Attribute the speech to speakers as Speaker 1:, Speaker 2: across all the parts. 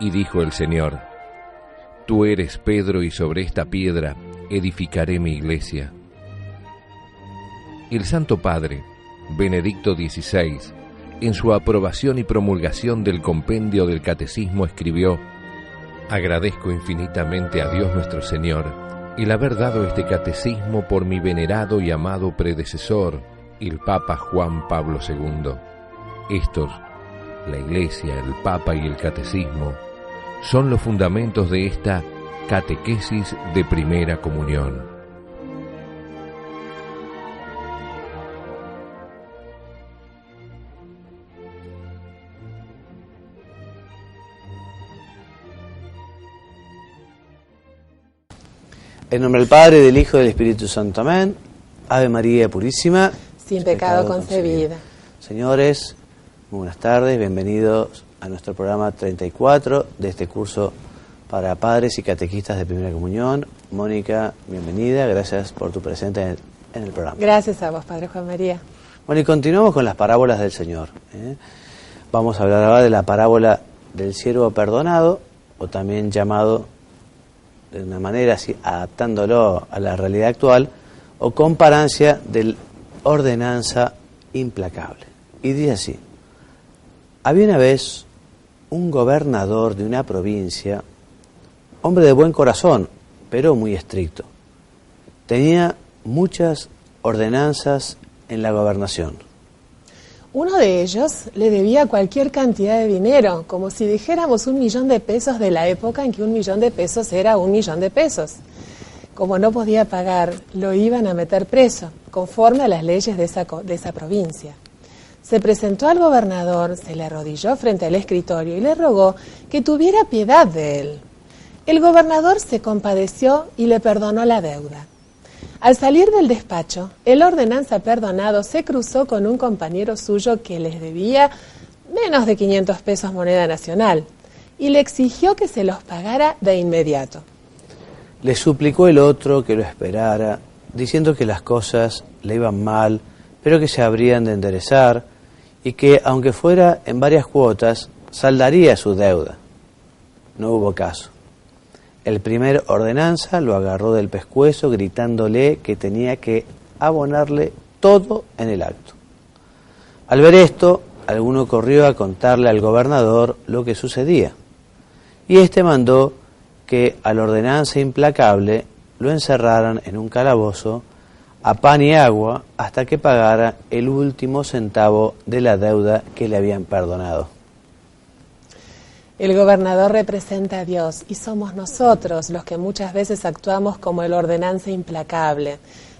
Speaker 1: Y dijo el Señor: Tú eres Pedro, y sobre esta piedra edificaré mi iglesia. El Santo Padre, Benedicto XVI, en su aprobación y promulgación del compendio del Catecismo escribió: Agradezco infinitamente a Dios nuestro Señor el haber dado este catecismo por mi venerado y amado predecesor, el Papa Juan Pablo II. Estos, la Iglesia, el Papa y el Catecismo, son los fundamentos de esta catequesis de primera comunión.
Speaker 2: En nombre del Padre, del Hijo y del Espíritu Santo. Amén. Ave María Purísima,
Speaker 3: sin pecado concebida.
Speaker 2: Señores, muy buenas tardes, bienvenidos a nuestro programa 34 de este curso para padres y catequistas de primera comunión. Mónica, bienvenida, gracias por tu presencia en el programa.
Speaker 3: Gracias a vos, Padre Juan María.
Speaker 2: Bueno, y continuamos con las parábolas del Señor. Vamos a hablar ahora de la parábola del siervo perdonado, o también llamado, de una manera así, adaptándolo a la realidad actual, o comparancia de ordenanza implacable. Y dice así: había una vez un gobernador de una provincia, hombre de buen corazón, pero muy estricto. Tenía muchas ordenanzas en la gobernación.
Speaker 3: Uno de ellos le debía cualquier cantidad de dinero, como si dijéramos 1.000.000 de pesos de la época en que 1.000.000 de pesos era 1.000.000 de pesos. Como no podía pagar, lo iban a meter preso, conforme a las leyes de esa provincia. Se presentó al gobernador, se le arrodilló frente al escritorio y le rogó que tuviera piedad de él. El gobernador se compadeció y le perdonó la deuda. Al salir del despacho, el ordenanza perdonado se cruzó con un compañero suyo que les debía menos de 500 pesos moneda nacional y le exigió que se los pagara de inmediato.
Speaker 2: Le suplicó el otro que lo esperara, diciendo que las cosas le iban mal, pero que se habrían de enderezar y que, aunque fuera en varias cuotas, saldaría su deuda. No hubo caso. El primer ordenanza lo agarró del pescuezo gritándole que tenía que abonarle todo en el acto. Al ver esto, alguno corrió a contarle al gobernador lo que sucedía, y éste mandó que al ordenanza implacable lo encerraran en un calabozo a pan y agua hasta que pagara el último centavo de la deuda que le habían perdonado.
Speaker 3: El gobernador representa a Dios y somos nosotros los que muchas veces actuamos como el ordenanza implacable,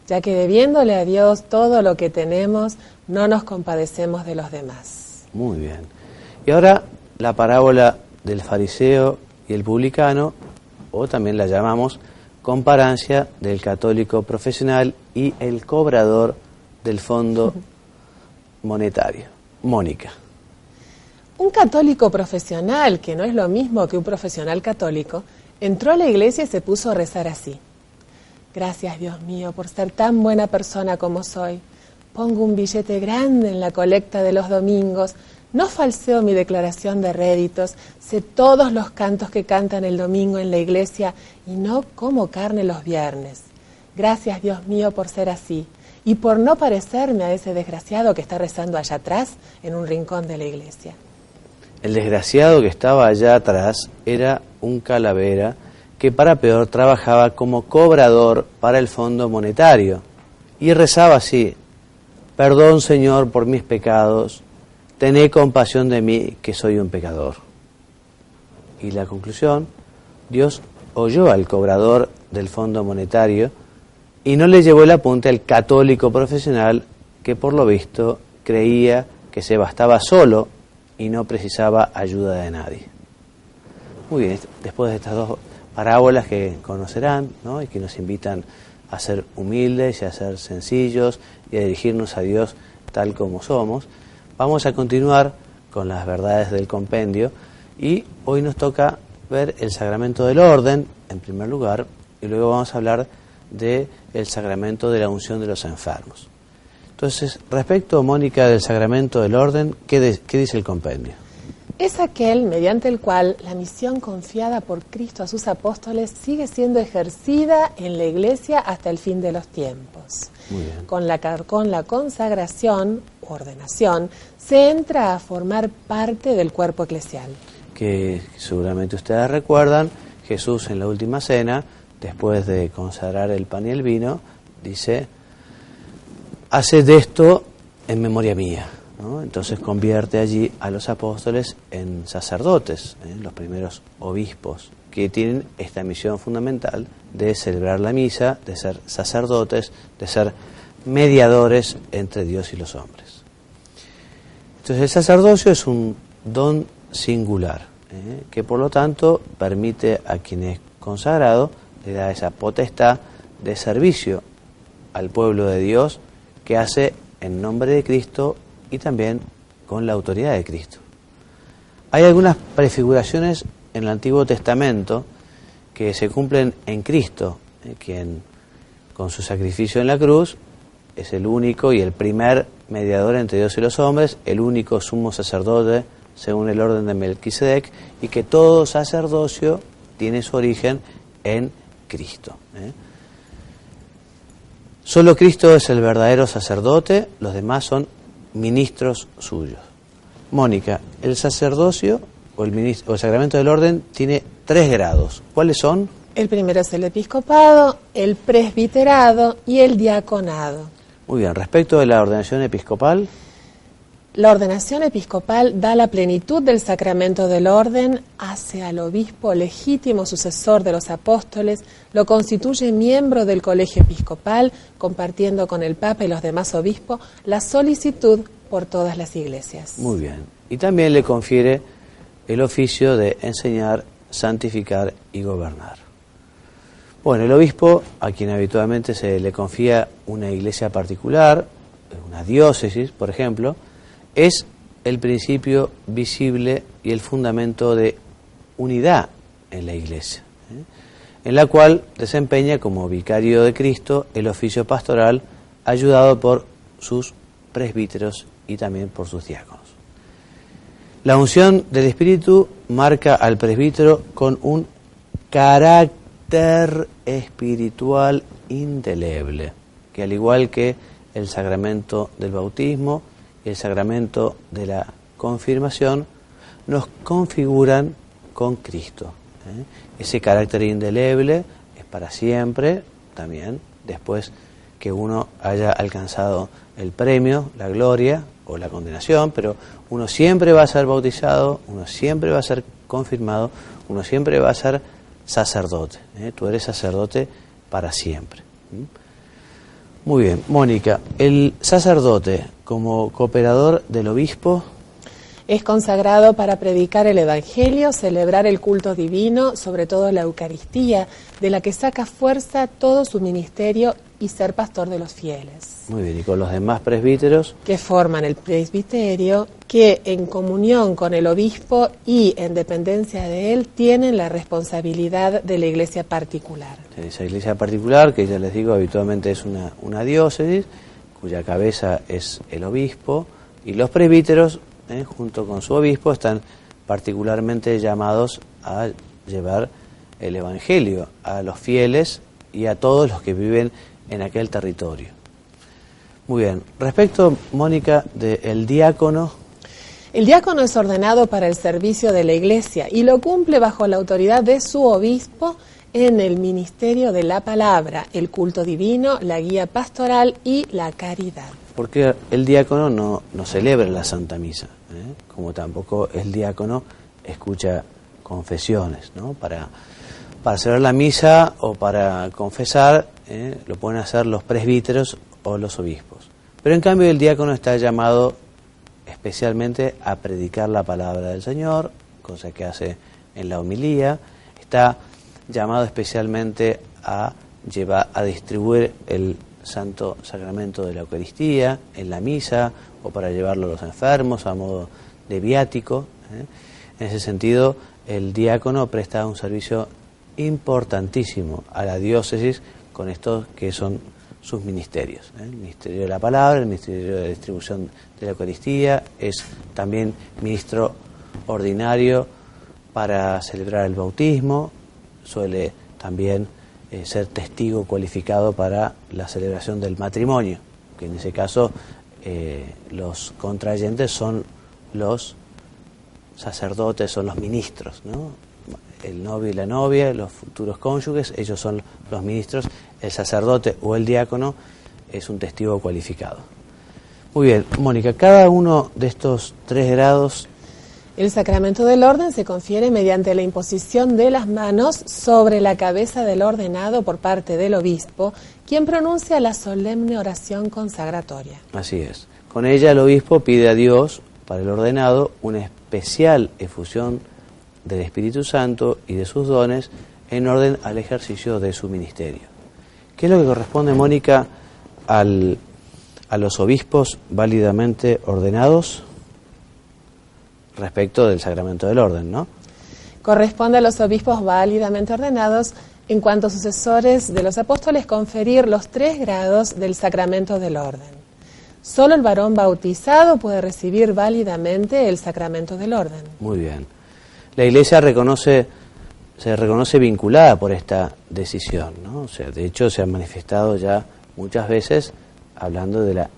Speaker 3: ya que debiéndole a Dios todo lo que tenemos, no nos compadecemos de los demás.
Speaker 2: Muy bien. Y ahora la parábola del fariseo y el publicano, o también la llamamos comparancia del católico profesional y el cobrador del fondo monetario. Mónica.
Speaker 3: Un católico profesional, que no es lo mismo que un profesional católico, entró a la iglesia y se puso a rezar así: gracias, Dios mío, por ser tan buena persona como soy. Pongo un billete grande en la colecta de los domingos, no falseo mi declaración de réditos, sé todos los cantos que cantan el domingo en la iglesia y no como carne los viernes. Gracias, Dios mío, por ser así y por no parecerme a ese desgraciado que está rezando allá atrás en un rincón de la iglesia.
Speaker 2: El desgraciado que estaba allá atrás era un calavera que para peor trabajaba como cobrador para el fondo monetario y rezaba así: perdón, Señor, por mis pecados, tené compasión de mí, que soy un pecador. Y la conclusión: Dios oyó al cobrador del fondo monetario y no le llevó el apunte al católico profesional que por lo visto creía que se bastaba solo y no precisaba ayuda de nadie. Muy bien, después de estas dos parábolas que conocerán, ¿no?, y que nos invitan a ser humildes y a ser sencillos y a dirigirnos a Dios tal como somos, vamos a continuar con las verdades del compendio y hoy nos toca ver el sacramento del orden en primer lugar y luego vamos a hablar del sacramento de la unción de los enfermos. Entonces, respecto, Mónica, del sacramento del orden, ¿qué dice el compendio?
Speaker 3: es aquel mediante el cual la misión confiada por Cristo a sus apóstoles sigue siendo ejercida en la Iglesia hasta el fin de los tiempos.
Speaker 2: Muy bien.
Speaker 3: Con la consagración, ordenación, se entra a formar parte del cuerpo eclesial.
Speaker 2: Que seguramente ustedes recuerdan, Jesús en la última cena, después de consagrar el pan y el vino, dice: haced esto en memoria mía, ¿no? Entonces convierte allí a los apóstoles en sacerdotes, los primeros obispos, que tienen esta misión fundamental de celebrar la misa, de ser sacerdotes, de ser mediadores entre Dios y los hombres. Entonces el sacerdocio es un don singular, que por lo tanto permite a quien es consagrado, le da esa potestad de servicio al pueblo de Dios que hace en nombre de Cristo y también con la autoridad de Cristo. Hay algunas prefiguraciones en el Antiguo Testamento que se cumplen en Cristo, quien con su sacrificio en la cruz es el único y el primer mediador entre Dios y los hombres, el único sumo sacerdote según el orden de Melquisedec, y que todo sacerdocio tiene su origen en Cristo. Solo Cristo es el verdadero sacerdote, los demás son ministros suyos. Mónica, el sacerdocio o el sacramento del orden tiene 3 grados. ¿Cuáles son?
Speaker 3: El primero es el episcopado, el presbiterado y el diaconado.
Speaker 2: Muy bien, respecto de la ordenación episcopal.
Speaker 3: La ordenación episcopal da la plenitud del sacramento del orden, hace al obispo legítimo sucesor de los apóstoles, lo constituye miembro del colegio episcopal, compartiendo con el Papa y los demás obispos la solicitud por todas las iglesias.
Speaker 2: Muy bien. Y también le confiere el oficio de enseñar, santificar y gobernar. Bueno, el obispo, a quien habitualmente se le confía una iglesia particular, una diócesis, por ejemplo, es el principio visible y el fundamento de unidad en la Iglesia, en la cual desempeña como vicario de Cristo el oficio pastoral, ayudado por sus presbíteros y también por sus diáconos. La unción del Espíritu marca al presbítero con un carácter espiritual indeleble, que al igual que el sacramento del bautismo y el sacramento de la confirmación, nos configuran con Cristo. Ese carácter indeleble es para siempre, también después que uno haya alcanzado el premio, la gloria o la condenación, pero uno siempre va a ser bautizado, uno siempre va a ser confirmado, uno siempre va a ser sacerdote. Tú eres sacerdote para siempre. Muy bien, Mónica, el sacerdote como cooperador del obispo
Speaker 3: es consagrado para predicar el Evangelio, celebrar el culto divino, sobre todo la Eucaristía, de la que saca fuerza todo su ministerio, y ser pastor de los fieles.
Speaker 2: Muy bien, y con los demás presbíteros
Speaker 3: que forman el presbiterio, que en comunión con el obispo y en dependencia de él tienen la responsabilidad de la iglesia particular.
Speaker 2: Esa iglesia particular, que ya les digo, habitualmente es una diócesis, cuya cabeza es el obispo, y los presbíteros, junto con su obispo, están particularmente llamados a llevar el Evangelio a los fieles y a todos los que viven en aquel territorio. Muy bien. Respecto, Mónica, del diácono.
Speaker 3: El diácono es ordenado para el servicio de la iglesia y lo cumple bajo la autoridad de su obispo en el ministerio de la palabra, el culto divino, la guía pastoral y la caridad.
Speaker 2: Porque el diácono no celebra la Santa Misa, como tampoco el diácono escucha confesiones, ¿no? Para celebrar la misa o para confesar, lo pueden hacer los presbíteros o los obispos. Pero en cambio el diácono está llamado especialmente a predicar la palabra del Señor, cosa que hace en la homilía. Está llamado especialmente a distribuir el Santo Sacramento de la Eucaristía en la misa, o para llevarlo a los enfermos a modo de viático. En ese sentido, el diácono presta un servicio importantísimo a la diócesis con estos que son sus ministerios. El ministerio de la palabra, el ministerio de la distribución de la Eucaristía, es también ministro ordinario para celebrar el bautismo, suele también ser testigo cualificado para la celebración del matrimonio, que en ese caso los contrayentes son los sacerdotes, son los ministros, ¿no? El novio y la novia, los futuros cónyuges, ellos son los ministros, el sacerdote o el diácono es un testigo cualificado. Muy bien, Mónica, cada uno de estos 3 grados...
Speaker 3: El sacramento del orden se confiere mediante la imposición de las manos sobre la cabeza del ordenado por parte del obispo, quien pronuncia la solemne oración consagratoria.
Speaker 2: Así es. Con ella el obispo pide a Dios, para el ordenado, una especial efusión del Espíritu Santo y de sus dones en orden al ejercicio de su ministerio. ¿Qué es lo que corresponde, Mónica, a los obispos válidamente ordenados respecto del sacramento del orden, ¿no?
Speaker 3: Corresponde a los obispos válidamente ordenados, en cuanto sucesores de los apóstoles, conferir los 3 grados del sacramento del orden. Solo el varón bautizado puede recibir válidamente el sacramento del orden.
Speaker 2: Muy bien. La Iglesia se reconoce vinculada por esta decisión, ¿no? O sea, de hecho se ha manifestado ya muchas veces hablando de la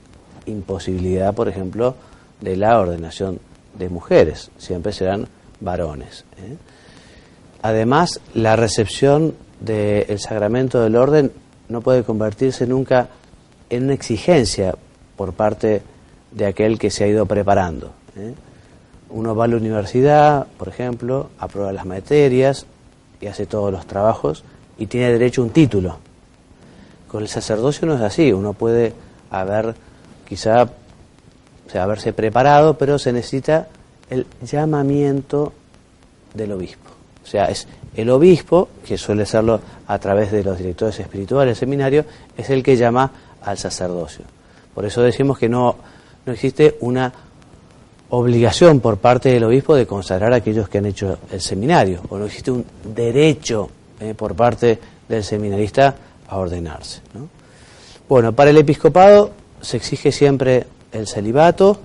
Speaker 2: imposibilidad, por ejemplo, de la ordenación de mujeres, siempre serán varones, ¿eh? Además, la recepción del sacramento del orden no puede convertirse nunca en una exigencia por parte de aquel que se ha ido preparando, ¿eh? Uno va a la universidad, por ejemplo, aprueba las materias y hace todos los trabajos y tiene derecho a un título. Con el sacerdocio no es así, uno puede haberse preparado, pero se necesita el llamamiento del obispo. O sea, es el obispo, que suele serlo a través de los directores espirituales del seminario, es el que llama al sacerdocio. Por eso decimos que no existe una obligación por parte del obispo de consagrar a aquellos que han hecho el seminario, o no existe un derecho por parte del seminarista a ordenarse, ¿no? Bueno, para el episcopado se exige siempre el celibato,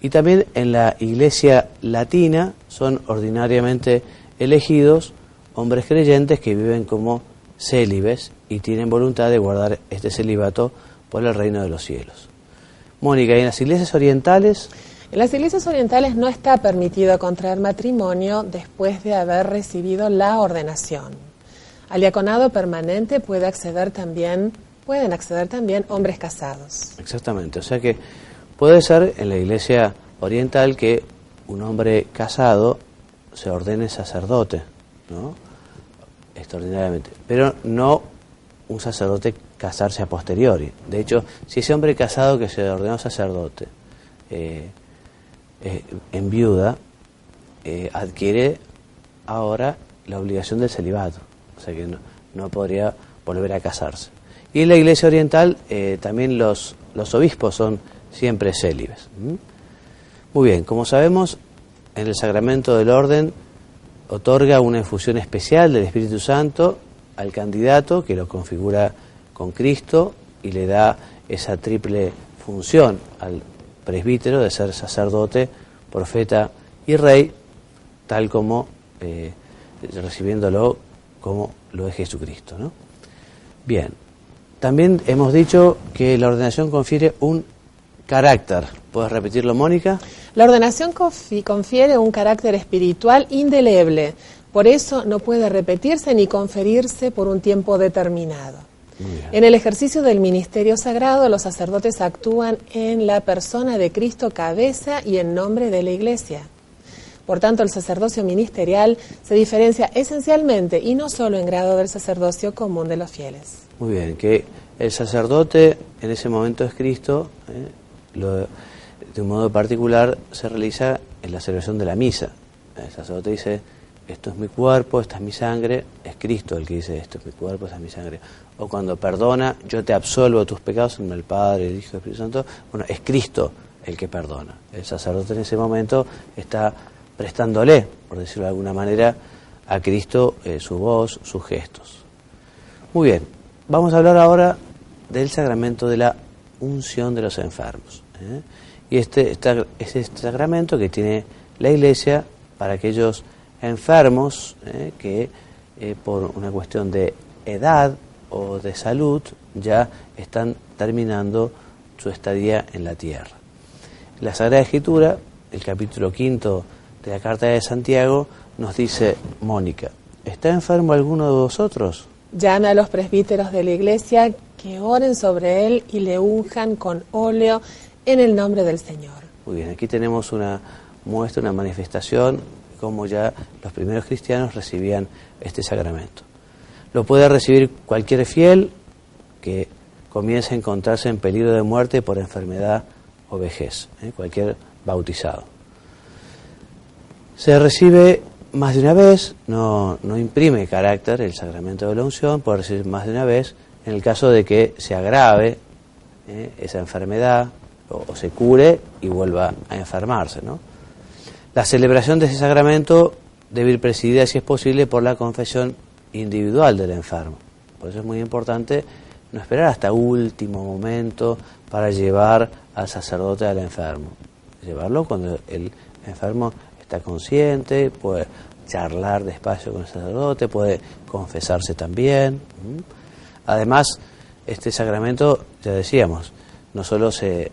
Speaker 2: y también en la Iglesia latina son ordinariamente elegidos hombres creyentes que viven como célibes y tienen voluntad de guardar este celibato por el reino de los cielos. Mónica, ¿y en las iglesias orientales?
Speaker 3: En las iglesias orientales no está permitido contraer matrimonio después de haber recibido la ordenación. Al diaconado permanente pueden acceder también hombres casados.
Speaker 2: Exactamente, o sea que puede ser en la iglesia oriental que un hombre casado se ordene sacerdote, ¿no? Extraordinariamente, pero no un sacerdote casarse a posteriori. De hecho, si ese hombre casado que se ordenó sacerdote en viuda, adquiere ahora la obligación del celibato, o sea que no podría volver a casarse. Y en la iglesia oriental también los obispos son siempre célibes. Muy bien, como sabemos, en el sacramento del orden otorga una infusión especial del Espíritu Santo al candidato, que lo configura con Cristo y le da esa triple función al presbítero de ser sacerdote, profeta y rey, tal como recibiéndolo como lo es Jesucristo, ¿no? Bien, también hemos dicho que la ordenación confiere un carácter. ¿Puedes repetirlo, Mónica?
Speaker 3: La ordenación confiere un carácter espiritual indeleble, por eso no puede repetirse ni conferirse por un tiempo determinado. En el ejercicio del ministerio sagrado, los sacerdotes actúan en la persona de Cristo cabeza y en nombre de la Iglesia. Por tanto, el sacerdocio ministerial se diferencia esencialmente y no solo en grado del sacerdocio común de los fieles.
Speaker 2: Muy bien, que el sacerdote en ese momento es Cristo, de un modo particular se realiza en la celebración de la misa. El sacerdote dice, esto es mi cuerpo, esta es mi sangre, es Cristo el que dice, esto es mi cuerpo, esta es mi sangre. O cuando perdona, yo te absolvo tus pecados en el Padre, el Hijo y el Espíritu Santo, bueno, es Cristo el que perdona. El sacerdote en ese momento está prestándole, por decirlo de alguna manera, a Cristo su voz, sus gestos. Muy bien, vamos a hablar ahora del sacramento de la unción de los enfermos. Y este es este sacramento que tiene la Iglesia para aquellos enfermos que por una cuestión de edad o de salud ya están terminando su estadía en la tierra. La Sagrada Escritura, el capítulo 5 de la Carta de Santiago, nos dice: Mónica, ¿está enfermo alguno de vosotros?
Speaker 3: Llame a los presbíteros de la Iglesia que oren sobre él y le unjan con óleo en el nombre del Señor.
Speaker 2: Muy bien, aquí tenemos una muestra, una manifestación, como ya los primeros cristianos recibían este sacramento. Lo puede recibir cualquier fiel que comience a encontrarse en peligro de muerte por enfermedad o vejez, cualquier bautizado. Se recibe más de una vez, no imprime carácter el sacramento de la unción, puede recibir más de una vez en el caso de que se agrave esa enfermedad o se cure y vuelva a enfermarse, ¿no? La celebración de ese sacramento debe ir presidida, si es posible, por la confesión individual del enfermo. Por eso es muy importante no esperar hasta último momento para llevar al sacerdote al enfermo. Llevarlo cuando el enfermo está consciente, puede charlar despacio con el sacerdote, puede confesarse también. Además, este sacramento, ya decíamos, no solo se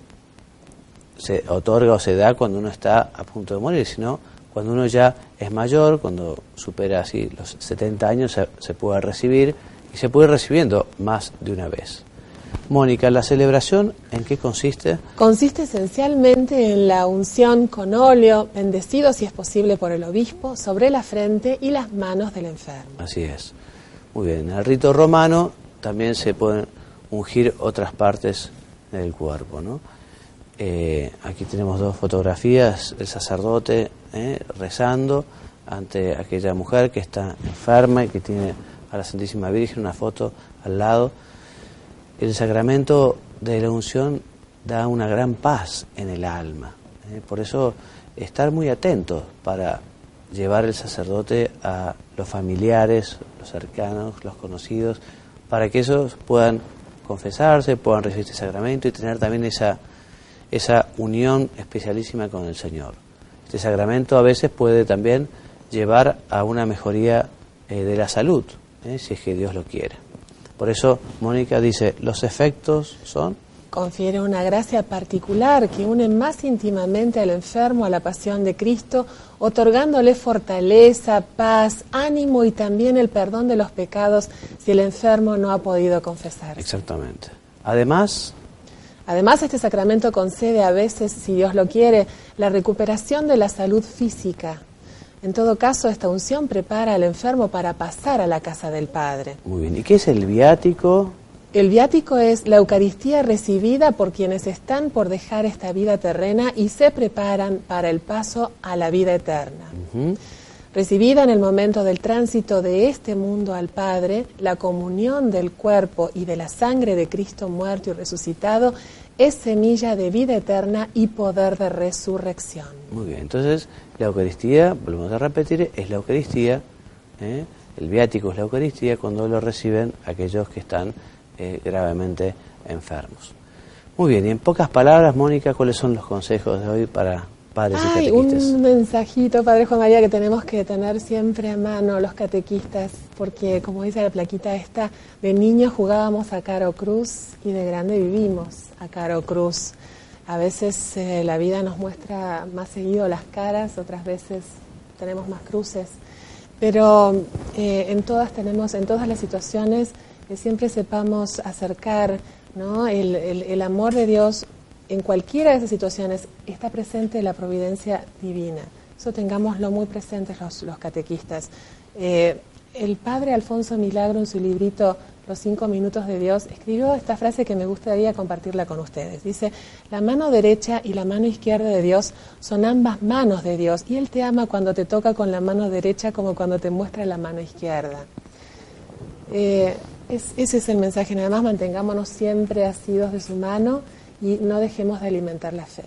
Speaker 2: otorga o se da cuando uno está a punto de morir, sino cuando uno ya es mayor, cuando supera así los 70 años, se puede recibir, y se puede ir recibiendo más de una vez. Mónica, ¿la celebración en qué consiste?
Speaker 3: Consiste esencialmente en la unción con óleo, bendecido si es posible por el obispo, sobre la frente y las manos del enfermo.
Speaker 2: Así es. Muy bien. En el rito romano también se pueden ungir otras partes del cuerpo, ¿no? Aquí tenemos dos fotografías, el sacerdote rezando ante aquella mujer que está enferma y que tiene a la Santísima Virgen, una foto al lado. El sacramento de la unción da una gran paz en el alma. Por eso estar muy atentos para llevar el sacerdote a los familiares, los cercanos, los conocidos, para que ellos puedan confesarse, puedan recibir este sacramento y tener también esa unión especialísima con el Señor. Este sacramento a veces puede también llevar a una mejoría de la salud, si es que Dios lo quiere. Por eso Mónica dice, los efectos son...
Speaker 3: Confiere una gracia particular que une más íntimamente al enfermo a la pasión de Cristo, otorgándole fortaleza, paz, ánimo y también el perdón de los pecados si el enfermo no ha podido confesarse.
Speaker 2: Exactamente. Además,
Speaker 3: este sacramento concede a veces, si Dios lo quiere, la recuperación de la salud física. En todo caso, esta unción prepara al enfermo para pasar a la casa del Padre.
Speaker 2: Muy bien. ¿Y qué es el viático?
Speaker 3: El viático es la Eucaristía recibida por quienes están por dejar esta vida terrena y se preparan para el paso a la vida eterna. Recibida en el momento del tránsito de este mundo al Padre, la comunión del cuerpo y de la sangre de Cristo muerto y resucitado es semilla de vida eterna y poder de resurrección.
Speaker 2: Muy bien, entonces la Eucaristía, volvemos a repetir, es la Eucaristía, el viático es la Eucaristía cuando lo reciben aquellos que están gravemente enfermos. Muy bien, y en pocas palabras, Mónica, ¿cuáles son los consejos de hoy para padres y catequistas?
Speaker 3: Un mensajito, Padre Juan María, que tenemos que tener siempre a mano los catequistas, porque como dice la plaquita esta, de niños jugábamos a Caro Cruz y de grande vivimos a Caro Cruz. A veces la vida nos muestra más seguido las caras, otras veces tenemos más cruces, pero en todas las situaciones que siempre sepamos acercar, ¿no? El amor de Dios en cualquiera de esas situaciones está presente la providencia divina. Eso tengámoslo muy presentes los catequistas. El padre Alfonso Milagro, en su librito Los 5 minutos de Dios, escribió esta frase que me gustaría compartirla con ustedes. Dice, la mano derecha y la mano izquierda de Dios son ambas manos de Dios, y Él te ama cuando te toca con la mano derecha como cuando te muestra la mano izquierda. Ese es el mensaje. Nada más mantengámonos siempre asidos de su mano y no dejemos de alimentar la fe.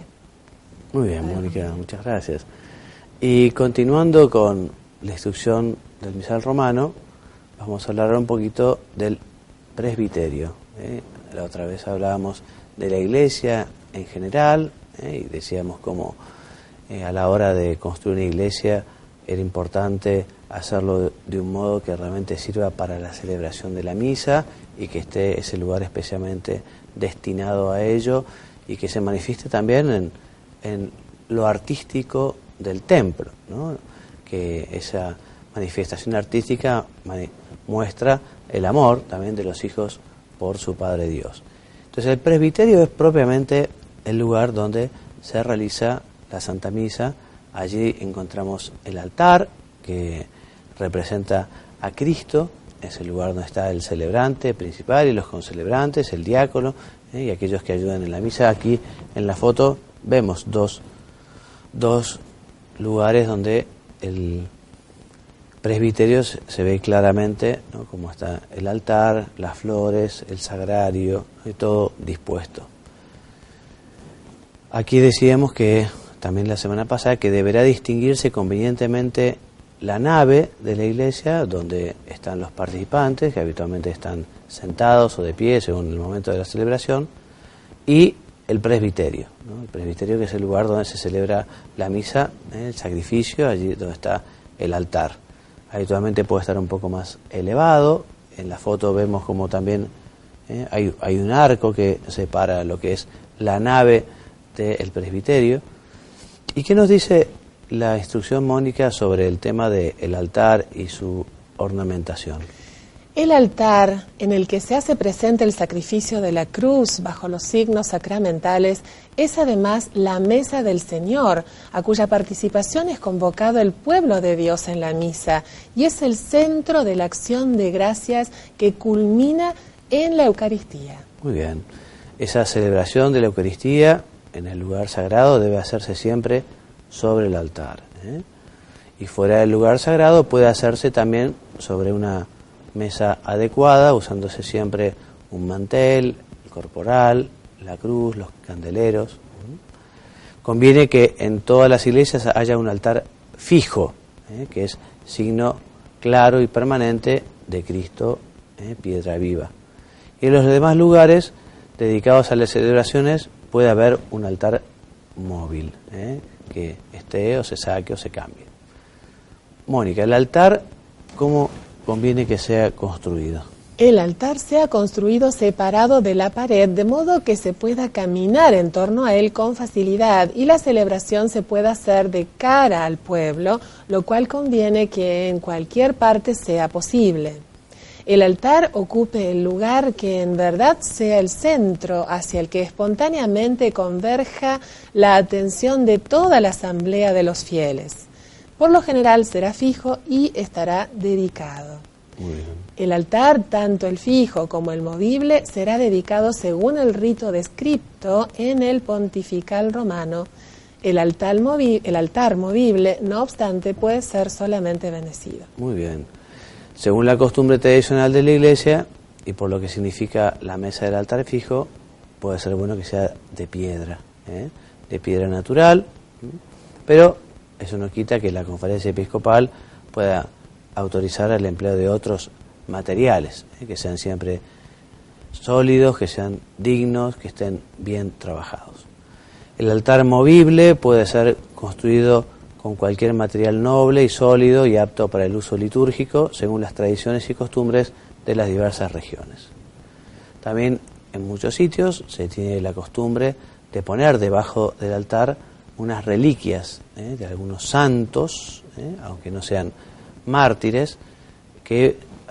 Speaker 2: Muy bien, Mónica, muchas gracias. Y continuando con la instrucción del misal romano, vamos a hablar un poquito del presbiterio. La otra vez hablábamos de la iglesia en general, y decíamos cómo a la hora de construir una iglesia era importante hacerlo de un modo que realmente sirva para la celebración de la misa y que esté ese lugar especialmente destinado a ello y que se manifieste también en lo artístico del templo, ¿no? Que esa manifestación artística muestra el amor también de los hijos por su Padre Dios. Entonces el presbiterio es propiamente el lugar donde se realiza la Santa Misa. Allí encontramos el altar que representa a Cristo, es el lugar donde está el celebrante principal y los concelebrantes, el diácono y aquellos que ayudan en la misa. Aquí en la foto vemos dos lugares donde el presbiterio se ve claramente, ¿no? Como está el altar, las flores, el sagrario, y todo dispuesto. Aquí decíamos que, también la semana pasada, que deberá distinguirse convenientemente la nave de la iglesia, donde están los participantes, que habitualmente están sentados o de pie según el momento de la celebración, y el presbiterio, ¿no? El presbiterio, que es el lugar donde se celebra la misa, el sacrificio, allí donde está el altar. Habitualmente puede estar un poco más elevado. En la foto vemos como también hay un arco que separa lo que es la nave del presbiterio. ¿Y qué nos dice la instrucción, Mónica, sobre el tema del altar y su ornamentación?
Speaker 3: El altar en el que se hace presente el sacrificio de la cruz bajo los signos sacramentales es además la mesa del Señor, a cuya participación es convocado el pueblo de Dios en la misa, y es el centro de la acción de gracias que culmina en la Eucaristía.
Speaker 2: Muy bien. Esa celebración de la Eucaristía en el lugar sagrado debe hacerse siempre sobre el altar, y fuera del lugar sagrado puede hacerse también sobre una mesa adecuada, usándose siempre un mantel, el corporal, la cruz, los candeleros. Conviene que en todas las iglesias haya un altar fijo, que es signo claro y permanente de Cristo, piedra viva. Y en los demás lugares dedicados a las celebraciones puede haber un altar móvil, que esté o se saque o se cambie. Mónica, el altar, ¿cómo conviene que sea construido?
Speaker 3: El altar sea construido separado de la pared, de modo que se pueda caminar en torno a él con facilidad y la celebración se pueda hacer de cara al pueblo, lo cual conviene que en cualquier parte sea posible. El altar ocupe el lugar que en verdad sea el centro hacia el que espontáneamente converja la atención de toda la asamblea de los fieles. Por lo general será fijo y estará dedicado.
Speaker 2: Muy bien.
Speaker 3: El altar, tanto el fijo como el movible, será dedicado según el rito descripto en el Pontifical Romano. El altar movible, no obstante, puede ser solamente bendecido.
Speaker 2: Muy bien. Según la costumbre tradicional de la iglesia, y por lo que significa la mesa del altar fijo, puede ser bueno que sea de piedra natural, pero eso no quita que la conferencia episcopal pueda autorizar el empleo de otros materiales, que sean siempre sólidos, que sean dignos, que estén bien trabajados. El altar movible puede ser construido con cualquier material noble y sólido y apto para el uso litúrgico, según las tradiciones y costumbres de las diversas regiones. También en muchos sitios se tiene la costumbre de poner debajo del altar unas reliquias de algunos santos, aunque no sean mártires,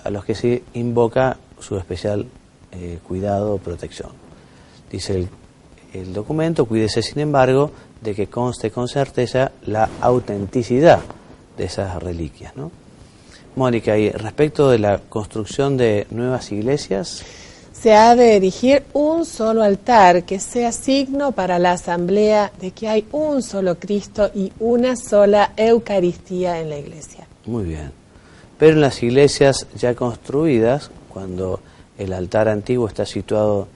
Speaker 2: a los que se invoca su especial cuidado o protección. Dice el documento: cuídese sin embargo de que conste con certeza la autenticidad de esas reliquias, ¿no? Mónica, y respecto de la construcción de nuevas iglesias,
Speaker 3: se ha de erigir un solo altar que sea signo para la asamblea de que hay un solo Cristo y una sola Eucaristía en la iglesia.
Speaker 2: Muy bien. Pero en las iglesias ya construidas, cuando el altar antiguo está situado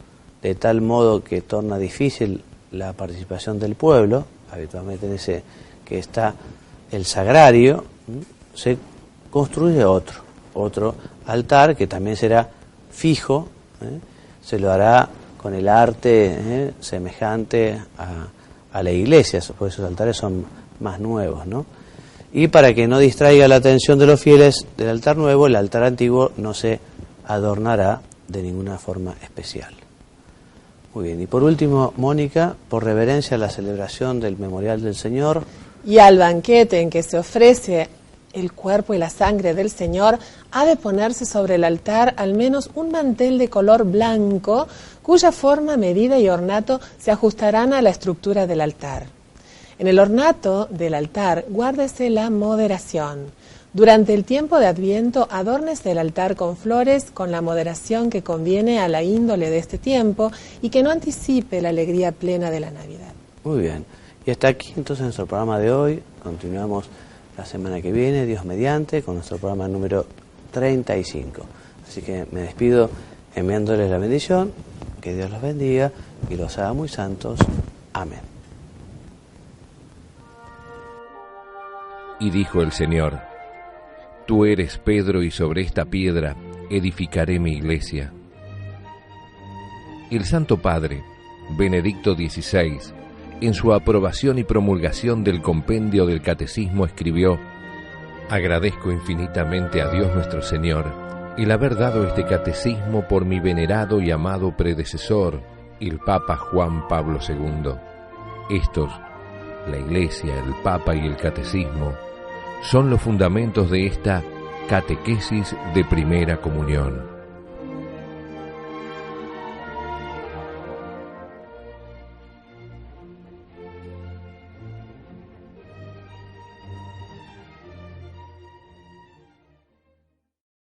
Speaker 2: de tal modo que torna difícil la participación del pueblo, habitualmente en ese que está el sagrario, se construye otro altar que también será fijo, se lo hará con el arte semejante a la iglesia, por esos altares son más nuevos, ¿no? Y para que no distraiga la atención de los fieles del altar nuevo, el altar antiguo no se adornará de ninguna forma especial. Muy bien, y por último, Mónica, por reverencia a la celebración del Memorial del Señor
Speaker 3: y al banquete en que se ofrece el cuerpo y la sangre del Señor, ha de ponerse sobre el altar al menos un mantel de color blanco, cuya forma, medida y ornato se ajustarán a la estructura del altar. En el ornato del altar, guárdese la moderación. Durante el tiempo de Adviento, adórnese el altar con flores, con la moderación que conviene a la índole de este tiempo y que no anticipe la alegría plena de la Navidad.
Speaker 2: Muy bien. Y hasta aquí entonces nuestro programa de hoy. Continuamos la semana que viene, Dios mediante, con nuestro programa número 35. Así que me despido enviándoles la bendición, que Dios los bendiga y los haga muy santos. Amén.
Speaker 1: Y dijo el Señor: Tú eres Pedro, y sobre esta piedra edificaré mi iglesia. El Santo Padre, Benedicto XVI, en su aprobación y promulgación del compendio del Catecismo escribió: Agradezco infinitamente a Dios nuestro Señor el haber dado este catecismo por mi venerado y amado predecesor, el Papa Juan Pablo II. Estos, la Iglesia, el Papa y el Catecismo, son los fundamentos de esta catequesis de primera comunión.